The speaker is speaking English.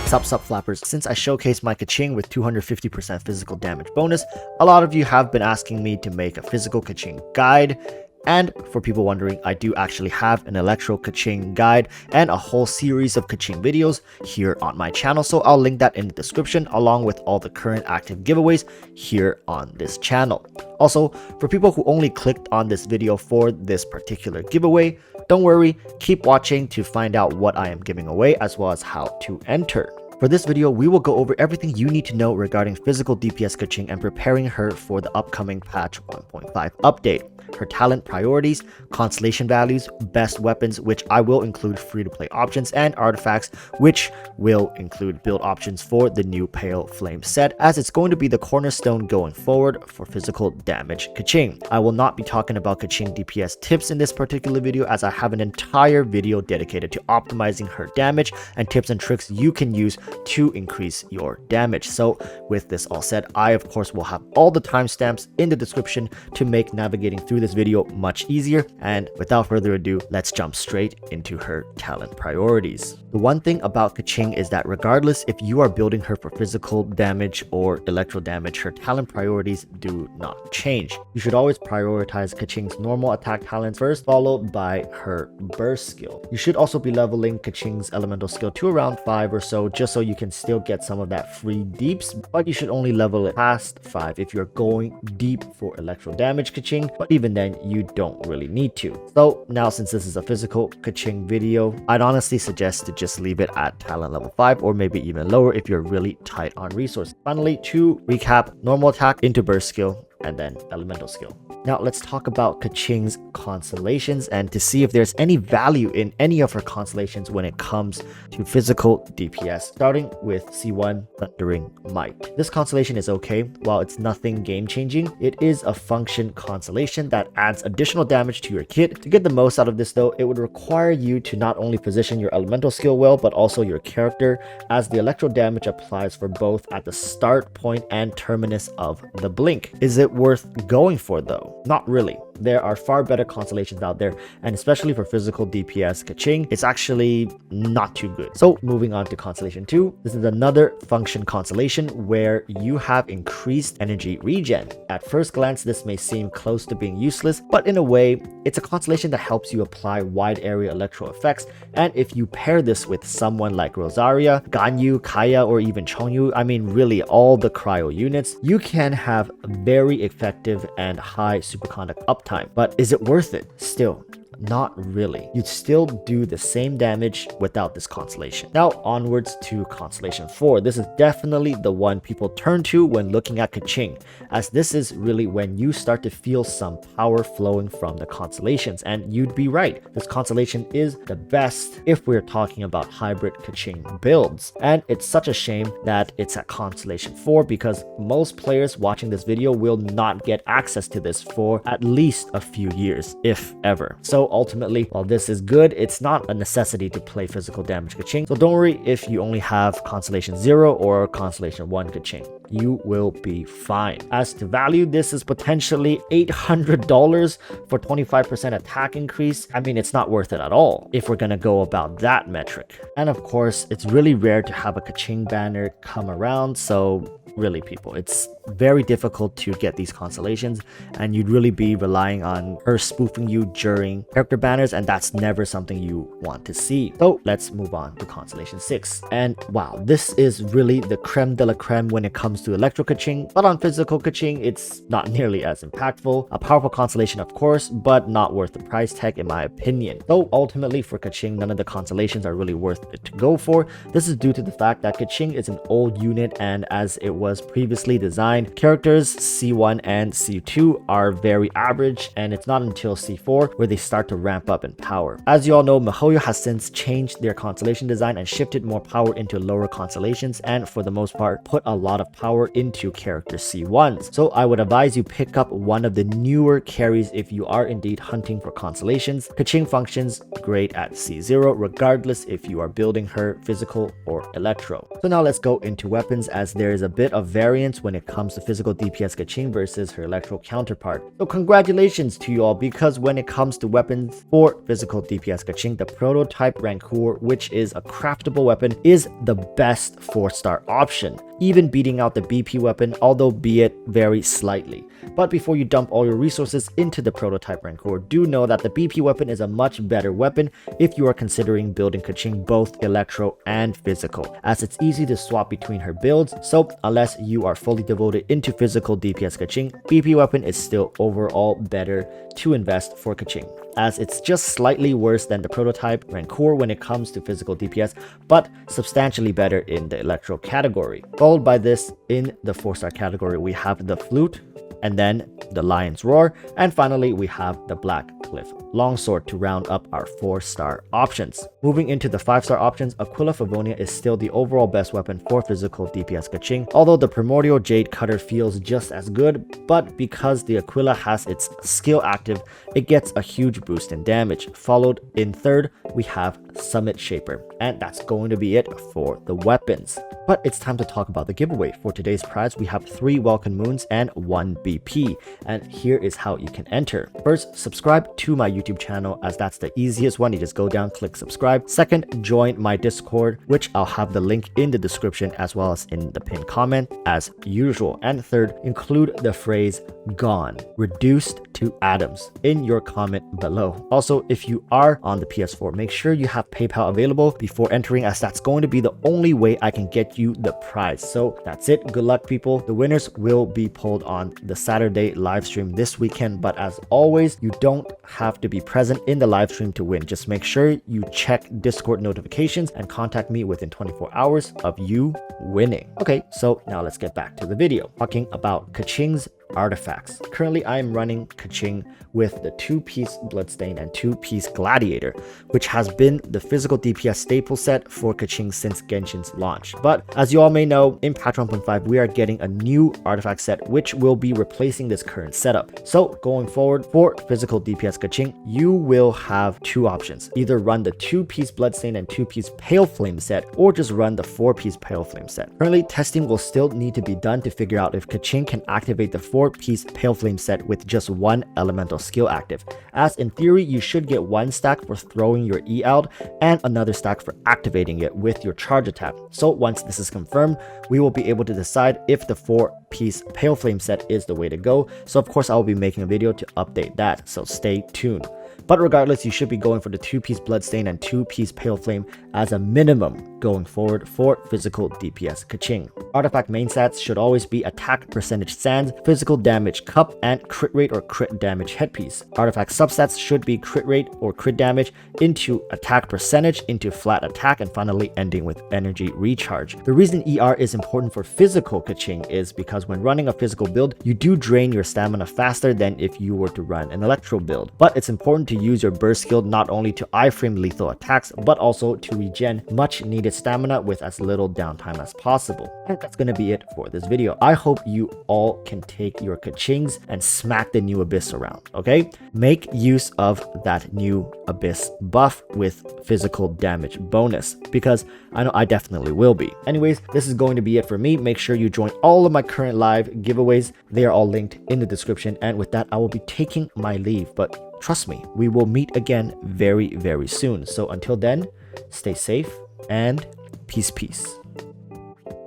Sup flappers, since I showcased my KeQing with 250% physical damage bonus, a lot of you have been asking me to make a physical KeQing guide. And for people wondering, I do actually have an electro KeQing guide and a whole series of KeQing videos here on my channel, so I'll link that in the description along with all the current active giveaways here on this channel. Also, for people who only clicked on this video for this particular giveaway, don't worry, keep watching to find out what I am giving away as well as how to enter. For this video, we will go over everything you need to know regarding physical DPS KeQing and preparing her for the upcoming patch 1.5 update. Her talent priorities, constellation values, best weapons, which I will include free-to-play options, and artifacts, which will include build options for the new Pale Flame set, as it's going to be the cornerstone going forward for physical damage KeQing. I will not be talking about KeQing DPS tips in this particular video, as I have an entire video dedicated to optimizing her damage and tips and tricks you can use to increase your damage. So with this all said, I of course will have all the timestamps in the description to make navigating through this video much easier. And without further ado, let's jump straight into her talent priorities. The one thing about KeQing is that regardless if you are building her for physical damage or electro damage, her talent priorities do not change. You should always prioritize KeQing's normal attack talents first, followed by her burst skill. You should also be leveling KeQing's elemental skill to around 5 or so, just so you can still get some of that free deeps, but you should only level it past 5 if you're going deep for electro damage KeQing, but even then you don't really need to. So now, since this is a physical KeQing video, I'd honestly suggest to just leave it at talent level 5 or maybe even lower if you're really tight on resources. Finally, to recap, normal attack into burst skill and then elemental skill. Now let's talk about KeQing's constellations and to see if there's any value in any of her constellations when it comes to physical DPS, starting with C1 Thundering Might. This constellation is okay. While it's nothing game-changing, it is a function constellation that adds additional damage to your kit. To get the most out of this though, it would require you to not only position your elemental skill well, but also your character, as the electro damage applies for both at the start point and terminus of the blink. Is it worth going for though? Not really. There are far better constellations out there, and especially for physical DPS KeQing, it's actually not too good. So moving on to Constellation 2, this is another function constellation where you have increased energy regen. At first glance, this may seem close to being useless, but in a way, it's a constellation that helps you apply wide area electro effects, and if you pair this with someone like Rosaria, Ganyu, Kaya, or even Chongyu, I mean really all the cryo units, you can have very effective and high superconduct uptime. But is it worth it? Still, not really. You'd still do the same damage without this constellation. Now onwards to Constellation 4. This is definitely the one people turn to when looking at KeQing, as this is really when you start to feel some power flowing from the constellations, and you'd be right. This constellation is the best if we're talking about hybrid KeQing builds, and it's such a shame that it's at Constellation 4 because most players watching this video will not get access to this for at least a few years, if ever. So ultimately, while this is good, it's not a necessity to play physical damage KeQing. So don't worry if you only have Constellation 0 or Constellation 1 KeQing. You will be fine. As to value, this is potentially $800 for 25% attack increase. I mean, it's not worth it at all if we're gonna go about that metric. And of course, it's really rare to have a KeQing banner come around, so really people, it's very difficult to get these constellations, and you'd really be relying on her spoofing you during character banners, and that's never something you want to see. So let's move on to Constellation 6. And wow, this is really the creme de la creme when it comes to electro KeQing, but on physical KeQing, it's not nearly as impactful. A powerful constellation, of course, but not worth the price tag in my opinion. Though ultimately for KeQing, none of the constellations are really worth it to go for. This is due to the fact that KeQing is an old unit, and as it was previously designed, characters C1 and C2 are very average, and it's not until C4 where they start to ramp up in power. As you all know, miHoYo has since changed their constellation design and shifted more power into lower constellations, and for the most part put a lot of power power into character C1s. So I would advise you pick up one of the newer carries if you are indeed hunting for constellations. KeQing functions great at C0 regardless if you are building her physical or electro. So now let's go into weapons, as there is a bit of variance when it comes to physical DPS KeQing versus her electro counterpart. So congratulations to you all, because when it comes to weapons for physical DPS KeQing, the prototype Rancor, which is a craftable weapon, is the best 4-star option, even beating out the BP weapon, although be it very slightly. But before you dump all your resources into the prototype Rancor, do know that the BP weapon is a much better weapon if you are considering building KeQing both electro and physical, as it's easy to swap between her builds. So unless you are fully devoted into physical DPS KeQing, BP weapon is still overall better to invest for KeQing, as it's just slightly worse than the prototype Rancor when it comes to physical DPS, but substantially better in the electro category. Followed by this, in the 4-star category, we have the Flute, and then the Lion's Roar, and finally we have the Black Cliff Longsword to round up our 4-star options. Moving into the 5-star options, Aquila Favonia is still the overall best weapon for physical DPS KeQing, although the Primordial Jade Cutter feels just as good, but because the Aquila has its skill active, it gets a huge boost in damage. Followed in third, we have Summit Shaper, and that's going to be it for the weapons. But it's time to talk about the giveaway. For today's prize, we have 3 Welcome Moons and 1 BP, and here is how you can enter. First, subscribe to my YouTube channel, as that's the easiest one. You just go down, click subscribe. Second, join my Discord, which I'll have the link in the description as well as in the pinned comment as usual. And third, include the phrase "gone," reduced to atoms, in your comment below. Also, if you are on the PS4, make sure you have PayPal available before entering, as that's going to be the only way I can get you the prize. So that's it. Good luck, people. The winners will be pulled on the Saturday live stream this weekend, but as always, you don't have to be present in the live stream to win. Just make sure you check Discord notifications and contact me within 24 hours of you winning. Okay, so now let's get back to the video, talking about KeQing's artifacts. Currently, I am running KeQing with the 2-piece Bloodstain and 2-piece Gladiator, which has been the physical DPS staple set for KeQing since Genshin's launch. But as you all may know, in patch 1.5, we are getting a new artifact set which will be replacing this current setup. So going forward, for physical DPS KeQing, you will have 2 options. Either run the 2-piece Bloodstain and 2-piece Pale Flame set, or just run the 4-piece Pale Flame set. Currently, testing will still need to be done to figure out if KeQing can activate the 4-piece Pale Flame set with just 1 elemental skill active, as in theory you should get 1 stack for throwing your E out and another stack for activating it with your charge attack. So once this is confirmed, we will be able to decide if the 4-piece Pale Flame set is the way to go. So of course I will be making a video to update that, so stay tuned. But regardless, you should be going for the 2-piece Bloodstain and 2-piece Pale Flame as a minimum going forward for physical DPS KeQing. Artifact main stats should always be attack percentage sands, physical damage cup, and crit rate or crit damage headpiece. Artifact substats should be crit rate or crit damage into attack percentage into flat attack, and finally ending with energy recharge. The reason ER is important for physical KeQing is because when running a physical build, you do drain your stamina faster than if you were to run an electro build. But it's important to use your burst skill not only to iframe lethal attacks, but also to regen much needed stamina with as little downtime as possible. And that's gonna be it for this video. I hope you all can take your KeQings and smack the new Abyss around, okay? Make use of that new Abyss buff with physical damage bonus, because I know I definitely will be. Anyways, this is going to be it for me. Make sure you join all of my current live giveaways. They are all linked in the description. And with that, I will be taking my leave, but trust me, we will meet again very, very soon. So until then, stay safe and peace.